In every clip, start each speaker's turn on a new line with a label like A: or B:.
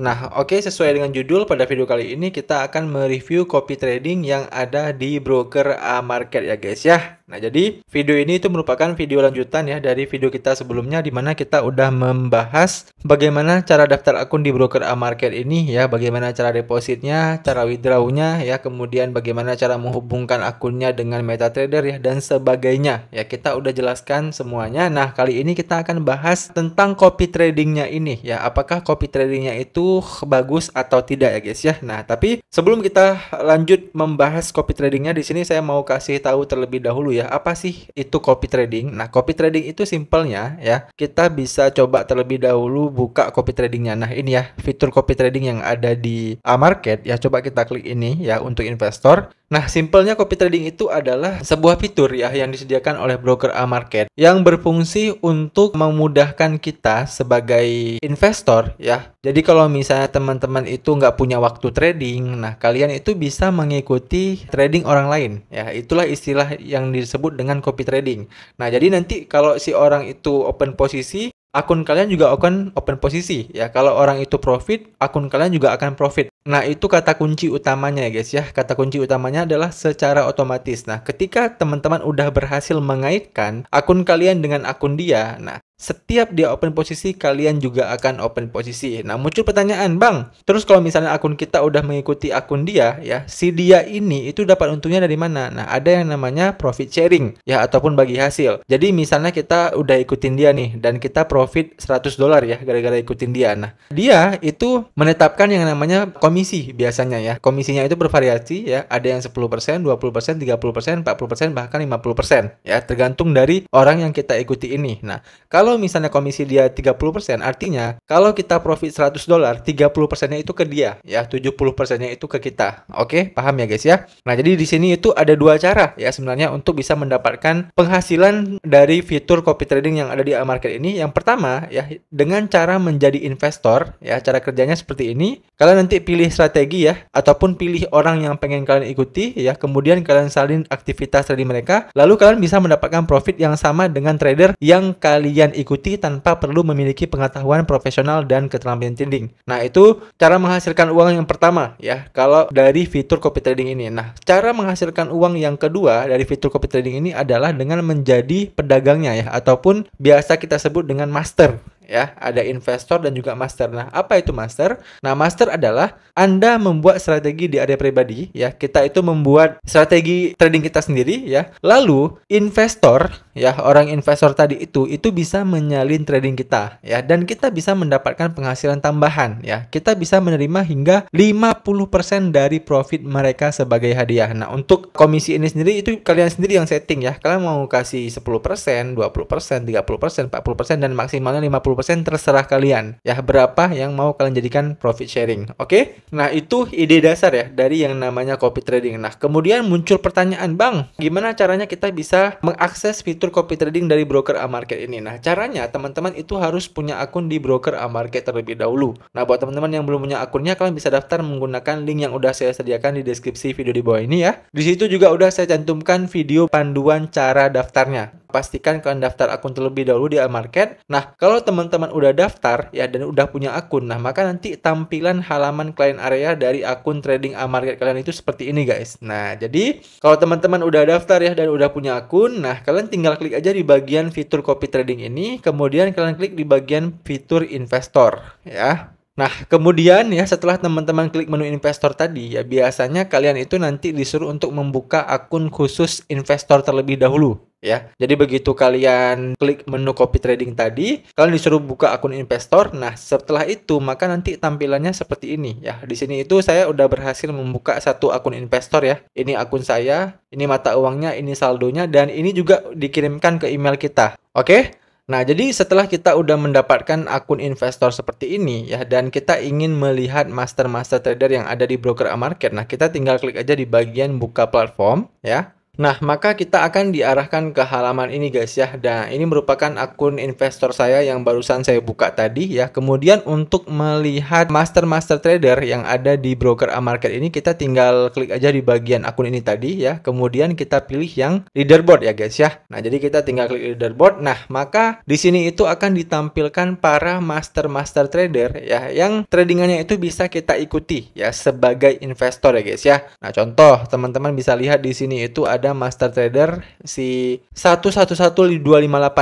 A: Nah, oke, sesuai dengan judul, pada video kali ini kita akan mereview copy trading yang ada di broker A-Market ya guys ya. Nah, jadi video ini itu merupakan video lanjutan ya dari video kita sebelumnya, di mana kita udah membahas bagaimana cara daftar akun di broker A-Market ini ya, bagaimana cara depositnya, cara withdrawnya ya, kemudian bagaimana cara menghubungkan akunnya dengan MetaTrader ya, dan sebagainya ya, kita udah jelaskan semuanya. Nah, kali ini kita akan bahas tentang copy tradingnya ini ya, apakah copy tradingnya itu bagus atau tidak ya guys ya. Nah, tapi sebelum kita lanjut membahas copy tradingnya, di sini saya mau kasih tahu terlebih dahulu ya, apa sih itu copy trading. Nah, copy trading itu simpelnya ya, kita bisa coba terlebih dahulu buka copy tradingnya. Nah, ini ya fitur copy trading yang ada di A-Market ya, coba kita klik ini ya untuk investor. Nah, simpelnya copy trading itu adalah sebuah fitur ya yang disediakan oleh broker A-Market yang berfungsi untuk memudahkan kita sebagai investor ya. Jadi kalau misalnya teman-teman itu nggak punya waktu trading, nah kalian itu bisa mengikuti trading orang lain ya. Itulah istilah yang disebut dengan copy trading. Nah, jadi nanti kalau si orang itu open posisi, akun kalian juga akan open posisi ya. Kalau orang itu profit, akun kalian juga akan profit. Nah, itu kata kunci utamanya ya guys ya. Kata kunci utamanya adalah secara otomatis. Nah, ketika teman-teman udah berhasil mengaitkan akun kalian dengan akun dia, nah setiap dia open posisi, kalian juga akan open posisi. Nah, muncul pertanyaan, Bang, terus kalau misalnya akun kita udah mengikuti akun dia, ya, si dia ini itu dapat untungnya dari mana? Nah, ada yang namanya profit sharing, ya, ataupun bagi hasil. Jadi, misalnya kita udah ikutin dia nih, dan kita profit $100 ya, gara-gara ikutin dia. Nah, dia itu menetapkan yang namanya komisi biasanya ya. Komisinya itu bervariasi ya, ada yang 10%, 20%, 30%, 40%, bahkan 50% ya, tergantung dari orang yang kita ikuti ini. Nah, kalau misalnya komisi dia 30%, artinya kalau kita profit $100, 30%-nya itu ke dia ya, 70%-nya itu ke kita. Oke, paham ya guys ya? Nah, jadi di sini itu ada dua cara ya sebenarnya untuk bisa mendapatkan penghasilan dari fitur copy trading yang ada di A-Market ini. Yang pertama ya, dengan cara menjadi investor ya, cara kerjanya seperti ini. Kalian nanti pilih strategi ya, ataupun pilih orang yang pengen kalian ikuti ya, kemudian kalian salin aktivitas trading mereka, lalu kalian bisa mendapatkan profit yang sama dengan trader yang kalian ikuti tanpa perlu memiliki pengetahuan profesional dan keterampilan trading. Nah, itu cara menghasilkan uang yang pertama ya, kalau dari fitur copy trading ini. Nah, cara menghasilkan uang yang kedua dari fitur copy trading ini adalah dengan menjadi pedagangnya ya, ataupun biasa kita sebut dengan master ya. Ada investor dan juga master. Nah, apa itu master? Nah, master adalah Anda membuat strategi di area pribadi ya. Kita itu membuat strategi trading kita sendiri ya. Lalu investor ya, orang investor tadi itu bisa menyalin trading kita ya, dan kita bisa mendapatkan penghasilan tambahan ya. Kita bisa menerima hingga 50% dari profit mereka sebagai hadiah. Nah, untuk komisi ini sendiri itu kalian sendiri yang setting ya. Kalian mau kasih 10%, 20%, 30%, 40%, dan maksimalnya 50%, terserah kalian ya, berapa yang mau kalian jadikan profit sharing. Oke? Nah, itu ide dasar ya dari yang namanya copy trading. Nah, kemudian muncul pertanyaan, Bang, gimana caranya kita bisa mengakses fitur copy trading dari broker A-Market ini? Nah, caranya teman-teman itu harus punya akun di broker A-Market terlebih dahulu. Nah, buat teman-teman yang belum punya akunnya, kalian bisa daftar menggunakan link yang udah saya sediakan di deskripsi video di bawah ini ya. Di situ juga udah saya cantumkan video panduan cara daftarnya. Pastikan kalian daftar akun terlebih dahulu di A-Market. Nah, kalau teman-teman udah daftar ya dan udah punya akun, nah maka nanti tampilan halaman client area dari akun trading A-Market kalian itu seperti ini guys. Nah, jadi kalau teman-teman udah daftar ya dan udah punya akun, nah kalian tinggal klik aja di bagian fitur copy trading ini, kemudian kalian klik di bagian fitur investor ya. Nah, kemudian ya setelah teman-teman klik menu investor tadi ya, biasanya kalian itu nanti disuruh untuk membuka akun khusus investor terlebih dahulu ya. Jadi begitu kalian klik menu copy trading tadi, kalian disuruh buka akun investor. Nah, setelah itu maka nanti tampilannya seperti ini ya. Di sini itu saya udah berhasil membuka satu akun investor ya. Ini akun saya, ini mata uangnya, ini saldonya, dan ini juga dikirimkan ke email kita. Oke? Nah, jadi setelah kita udah mendapatkan akun investor seperti ini ya, dan kita ingin melihat master trader yang ada di broker A-Market, nah kita tinggal klik aja di bagian buka platform ya. Nah, maka kita akan diarahkan ke halaman ini guys ya. Dan ini merupakan akun investor saya yang barusan saya buka tadi ya. Kemudian untuk melihat master trader yang ada di broker A-Market ini, kita tinggal klik aja di bagian akun ini tadi ya. Kemudian kita pilih yang leaderboard ya guys ya. Nah, jadi kita tinggal klik leaderboard. Nah, maka di sini itu akan ditampilkan para master trader ya yang tradingannya itu bisa kita ikuti ya sebagai investor ya guys ya. Nah, contoh teman-teman bisa lihat di sini itu ada master trader si 111258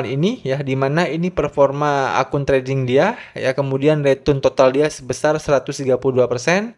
A: ini ya, dimana ini performa akun trading dia ya, kemudian return total dia sebesar 132%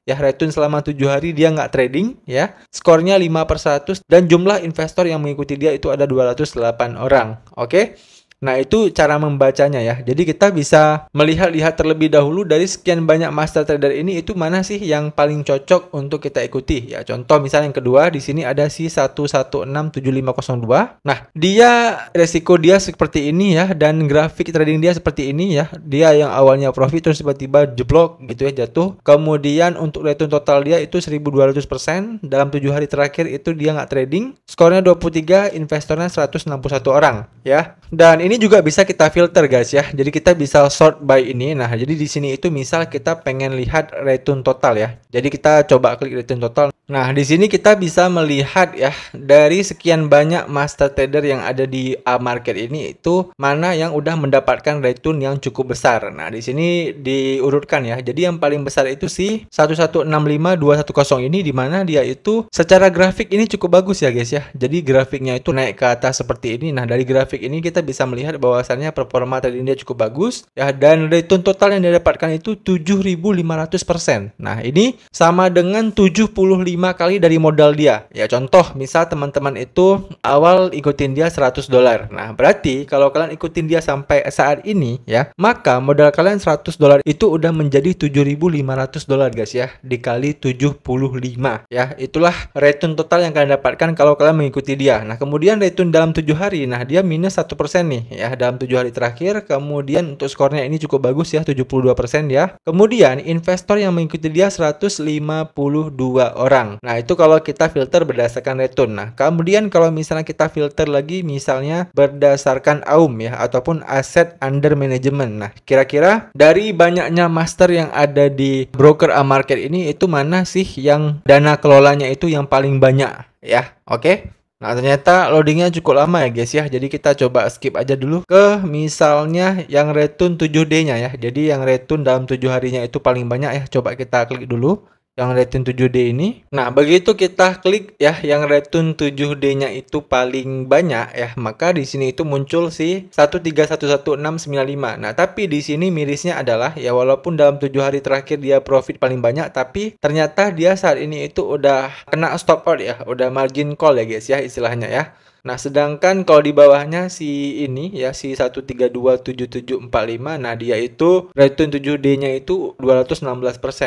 A: ya, return selama 7 hari dia nggak trading ya, skornya 5/100 dan jumlah investor yang mengikuti dia itu ada 208 orang. Oke. Nah, itu cara membacanya ya. Jadi kita bisa melihat-lihat terlebih dahulu dari sekian banyak master trader ini itu mana sih yang paling cocok untuk kita ikuti ya. Contoh misalnya yang kedua di sini ada si 1167502. Nah, dia resiko dia seperti ini ya, dan grafik trading dia seperti ini ya. Dia yang awalnya profit terus tiba-tiba jeblok gitu ya, jatuh. Kemudian untuk return total dia itu 1200%. Dalam 7 hari terakhir itu dia nggak trading. Skornya 23, investornya 161 orang ya. Dan ini juga bisa kita filter guys ya. Jadi kita bisa sort by ini. Nah, jadi di sini itu misal kita pengen lihat return total ya. Jadi kita coba klik return total. Nah, di sini kita bisa melihat ya dari sekian banyak master trader yang ada di A-Market ini itu mana yang udah mendapatkan return yang cukup besar. Nah, di sini diurutkan ya. Jadi yang paling besar itu si 1165210 ini, dimana dia itu secara grafik ini cukup bagus ya guys ya. Jadi grafiknya itu naik ke atas seperti ini. Nah, dari grafik ini kita bisa melihat bahwasannya performa trading dia cukup bagus ya, dan return total yang dia dapatkan itu 7.500%. Nah, ini sama dengan 75 kali dari modal dia. Ya, contoh misal teman-teman itu awal ikutin dia $100. Nah, berarti kalau kalian ikutin dia sampai saat ini ya, maka modal kalian $100 itu udah menjadi $7.500 guys ya, dikali 75 ya. Itulah return total yang kalian dapatkan kalau kalian mengikuti dia. Nah, kemudian return dalam 7 hari. Nah, dia minus 1% nih ya dalam 7 hari terakhir. Kemudian untuk skornya ini cukup bagus ya, 72% ya. Kemudian investor yang mengikuti dia 152 orang. Nah, itu kalau kita filter berdasarkan return. Nah, kemudian kalau misalnya kita filter lagi misalnya berdasarkan AUM ya, ataupun asset under management. Nah, kira-kira dari banyaknya master yang ada di broker A-Market ini itu mana sih yang dana kelolanya itu yang paling banyak ya. Oke. Nah, ternyata loadingnya cukup lama ya guys ya. Jadi kita coba skip aja dulu ke misalnya yang return 7D-nya ya. Jadi yang return dalam 7 harinya itu paling banyak ya. Coba kita klik dulu yang return 7D ini. Nah, begitu kita klik ya yang return 7D-nya itu paling banyak ya, maka di sini itu muncul si 1311695. Nah, tapi di sini mirisnya adalah ya, walaupun dalam 7 hari terakhir dia profit paling banyak, tapi ternyata dia saat ini itu udah kena stop out ya, udah margin call ya guys ya istilahnya ya. Nah, sedangkan kalau di bawahnya si ini ya, si 1327745, nah dia itu return 7D-nya itu 216%.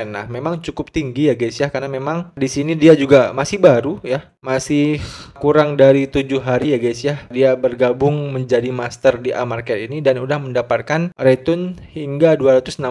A: Nah, memang cukup tinggi ya guys ya, karena memang di sini dia juga masih baru ya, masih kurang dari 7 hari ya guys ya. Dia bergabung menjadi master di A-Market ini dan udah mendapatkan return hingga 216%.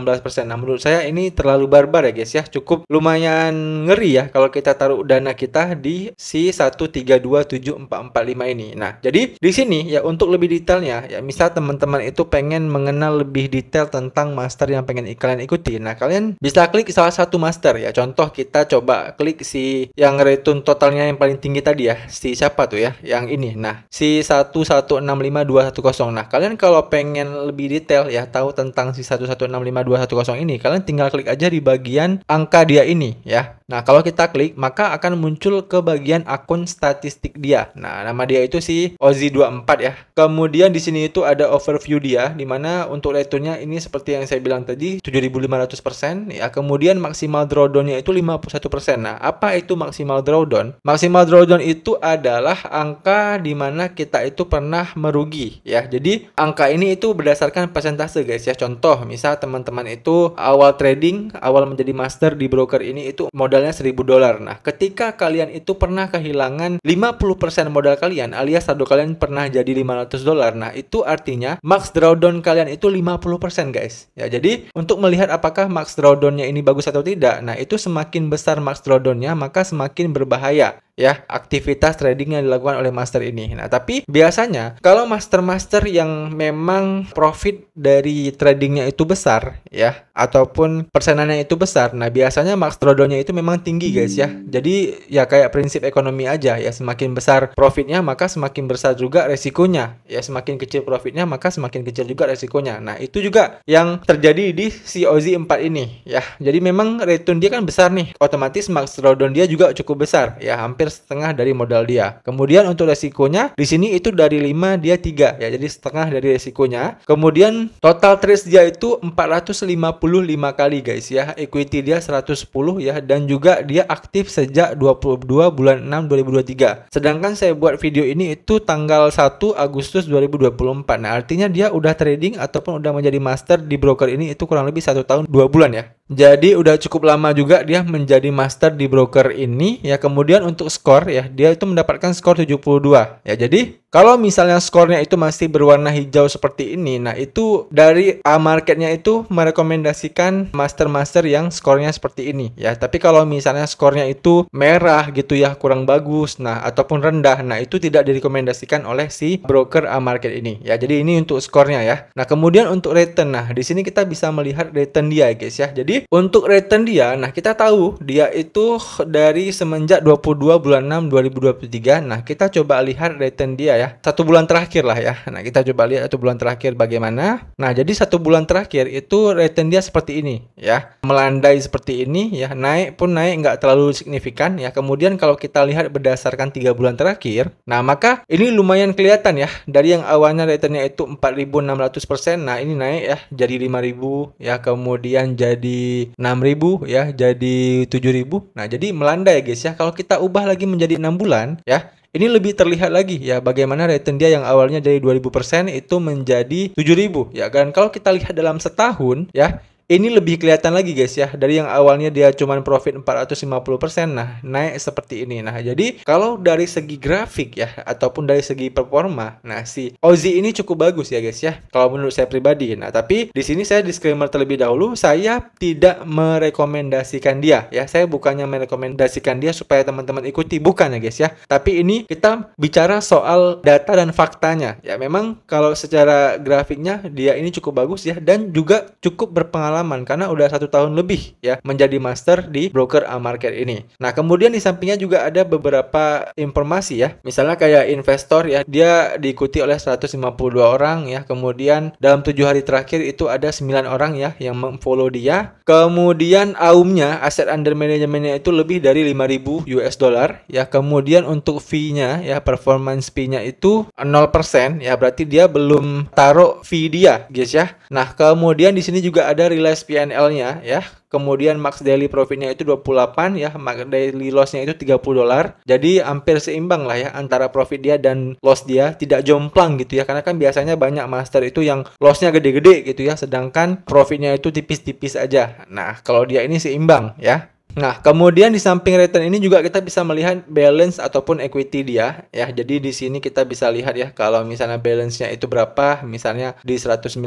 A: Nah, menurut saya ini terlalu barbar ya guys ya. Cukup lumayan ngeri ya kalau kita taruh dana kita di si 1327445 ini. Nah, jadi di sini ya untuk lebih detailnya ya, misal teman-teman itu pengen mengenal lebih detail tentang master yang pengen kalian ikuti. Nah, kalian bisa klik salah satu master ya. Contoh kita coba klik si yang return totalnya yang paling tinggi tadi ya. Si siapa tuh ya? Yang ini. Nah, si 1165210. Nah, kalian kalau pengen lebih detail ya tahu tentang si 1165210 ini, kalian tinggal klik aja di bagian angka dia ini ya. Nah, kalau kita klik maka akan muncul ke bagian akun statistik dia. Nah, nama dia itu si Ozzy24 ya. Kemudian di sini itu ada overview dia, dimana untuk returnnya ini seperti yang saya bilang tadi 7.500% ya. Kemudian maksimal drawdown-nya itu 51%. Nah, apa itu maksimal drawdown? Maksimal drawdown itu adalah angka dimana kita itu pernah merugi ya. Jadi angka ini itu berdasarkan persentase guys ya. Contoh misal teman-teman itu awal trading, awal menjadi master di broker ini itu modalnya $1.000. Nah, ketika kalian itu pernah kehilangan 50% modal kalian alias saldo kalian pernah jadi $500. Nah, itu artinya max drawdown kalian itu 50% guys. Ya, jadi untuk melihat apakah max drawdown-nya ini bagus atau tidak, nah itu semakin besar max drawdown-nya maka semakin berbahaya ya aktivitas trading yang dilakukan oleh master ini. Nah, tapi biasanya kalau master-master yang memang profit dari tradingnya itu besar ya, ataupun persenannya itu besar, nah biasanya max drawdown-nya itu memang tinggi guys ya. Jadi ya kayak prinsip ekonomi aja ya, semakin besar profitnya maka semakin besar juga resikonya ya, semakin kecil profitnya maka semakin kecil juga resikonya. Nah, itu juga yang terjadi di si OZ4 ini ya. Jadi memang return dia kan besar nih, otomatis max drawdown dia juga cukup besar ya, hampir setengah dari modal dia. Kemudian untuk resikonya di sini itu dari 5 dia 3 ya, jadi setengah dari resikonya. Kemudian total trades dia itu 455 kali guys ya, equity dia 110 ya, dan juga dia aktif sejak 22 bulan 6 2023. Sedangkan saya buat video ini itu tanggal 1 Agustus 2024. Nah, artinya dia udah trading ataupun udah menjadi master di broker ini itu kurang lebih 1 tahun 2 bulan ya. Jadi udah cukup lama juga dia menjadi master di broker ini ya. Kemudian untuk skor ya, dia itu mendapatkan skor 72 ya. Jadi kalau misalnya skornya itu masih berwarna hijau seperti ini, nah itu dari marketnya itu merekomendasikan master-master yang skornya seperti ini ya. Tapi kalau misalnya skornya itu merah gitu ya, kurang bagus, nah ataupun rendah, nah itu tidak direkomendasikan oleh si broker market ini ya. Jadi ini untuk skornya ya. Nah, kemudian untuk return, nah di sini kita bisa melihat return dia guys ya. Jadi untuk return dia, nah kita tahu dia itu dari semenjak 22 bulan 6 2023. Nah, kita coba lihat return dia ya, 1 bulan terakhir lah ya. Nah, kita coba lihat 1 bulan terakhir bagaimana. Nah, jadi 1 bulan terakhir itu return dia seperti ini ya, melandai seperti ini ya, naik pun naik nggak terlalu signifikan ya. Kemudian kalau kita lihat berdasarkan 3 bulan terakhir, nah maka ini lumayan kelihatan ya, dari yang awalnya returnnya itu 4.600%, nah ini naik ya jadi 5.000 ya, kemudian jadi 6.000 ya, jadi 7.000. Nah, jadi melandai guys ya. Kalau kita ubah lagi menjadi 6 bulan ya, ini lebih terlihat lagi ya bagaimana return dia yang awalnya dari 2.000% itu menjadi 7.000 ya kan. Kalau kita lihat dalam setahun ya, ini lebih kelihatan lagi guys ya, dari yang awalnya dia cuman profit 450%, nah naik seperti ini. Nah, jadi kalau dari segi grafik ya ataupun dari segi performa, nah si OZ ini cukup bagus ya guys ya, kalau menurut saya pribadi. Nah, tapi di sini saya disclaimer terlebih dahulu, saya tidak merekomendasikan dia ya. Saya bukannya merekomendasikan dia supaya teman-teman ikuti, bukan ya guys ya. Tapi ini kita bicara soal data dan faktanya. Ya memang kalau secara grafiknya dia ini cukup bagus ya, dan juga cukup berpengalaman karena udah 1 tahun lebih ya menjadi master di broker market ini. Nah, kemudian di sampingnya juga ada beberapa informasi ya, misalnya kayak investor ya, dia diikuti oleh 152 orang ya. Kemudian dalam 7 hari terakhir itu ada 9 orang ya yang memfollow dia. Kemudian AUM-nya, aset under manajemennya itu lebih dari 5.000 US dollar ya. Kemudian untuk fee-nya ya, performance fee-nya itu 0% ya, berarti dia belum taruh fee dia guys ya. Nah, kemudian di sini juga ada realized PNL-nya ya. Kemudian max daily profitnya itu 28 ya, max daily loss-nya itu 30 dolar. Jadi hampir seimbang lah ya antara profit dia dan loss dia, tidak jomplang gitu ya. Karena kan biasanya banyak master itu yang loss-nya gede-gede gitu ya, sedangkan profitnya itu tipis-tipis aja. Nah, kalau dia ini seimbang ya. Nah, kemudian di samping return ini juga kita bisa melihat balance ataupun equity dia ya. Jadi di sini kita bisa lihat ya, kalau misalnya balance-nya itu berapa, misalnya di 190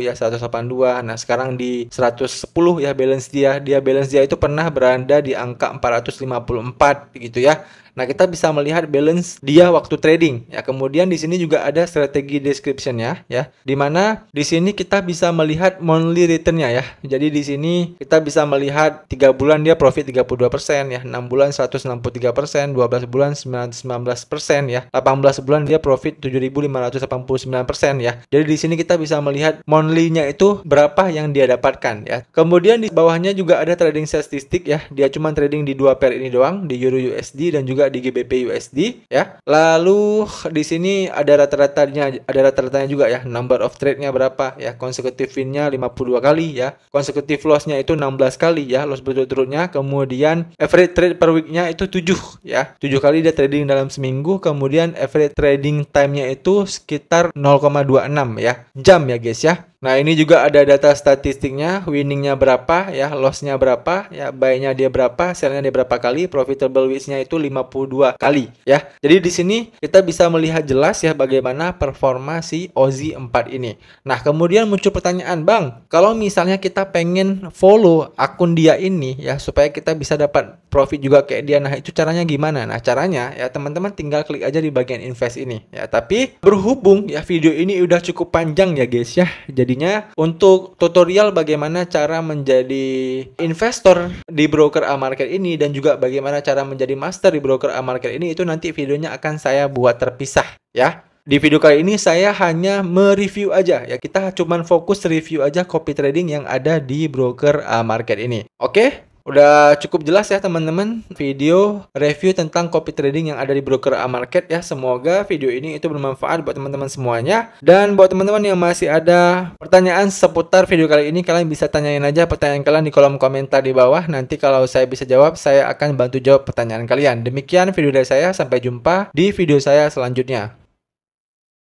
A: ya, 182. Nah, sekarang di 110 ya balance dia. Balance dia itu pernah berada di angka 454 gitu ya. Nah, kita bisa melihat balance dia waktu trading ya. Kemudian di sini juga ada strategi description-nya ya, dimana di sini kita bisa melihat monthly return-nya ya. Jadi di sini kita bisa melihat 3 bulan dia profit 32% ya, 6 bulan 163%, 12 bulan 19% ya, 18 bulan dia profit 7.589% ya. Jadi di sini kita bisa melihat monthly-nya itu berapa yang dia dapatkan ya. Kemudian di bawahnya juga ada trading statistik ya. Dia cuma trading di 2 pair ini doang, di Euro USD dan juga di GBP USD ya. Lalu di sini ada rata-ratanya juga ya, number of trade-nya berapa ya, consecutive win-nya 52 kali ya, consecutive loss-nya itu 16 kali ya, loss berturut-turutnya. Kemudian average trade per week-nya itu 7 ya, 7 kali dia trading dalam seminggu. Kemudian average trading time-nya itu sekitar 0,26 ya jam ya guys ya. Nah, ini juga ada data statistiknya, winningnya berapa, ya, lossnya berapa, ya, buy-nya dia berapa, sell-nya dia berapa kali, profitable weeks-nya itu 52 kali, ya. Jadi di sini kita bisa melihat jelas ya bagaimana performa si Ozi 4 ini. Nah, kemudian muncul pertanyaan, Bang, kalau misalnya kita pengen follow akun dia ini ya supaya kita bisa dapat profit juga kayak dia, nah itu caranya gimana? Nah, caranya ya teman-teman tinggal klik aja di bagian invest ini, ya. Tapi berhubung ya video ini udah cukup panjang ya guys ya, jadinya untuk tutorial bagaimana cara menjadi investor di broker A-Market ini dan juga bagaimana cara menjadi master di broker A-Market ini, itu nanti videonya akan saya buat terpisah ya. Di video kali ini saya hanya mereview aja ya, kita cuman fokus review aja copy trading yang ada di broker A-Market ini. Oke? Udah cukup jelas ya teman-teman video review tentang copy trading yang ada di broker A-Market ya. Semoga video ini itu bermanfaat buat teman-teman semuanya. Dan buat teman-teman yang masih ada pertanyaan seputar video kali ini, kalian bisa tanyain aja pertanyaan kalian di kolom komentar di bawah. Nanti kalau saya bisa jawab, saya akan bantu jawab pertanyaan kalian. Demikian video dari saya, sampai jumpa di video saya selanjutnya.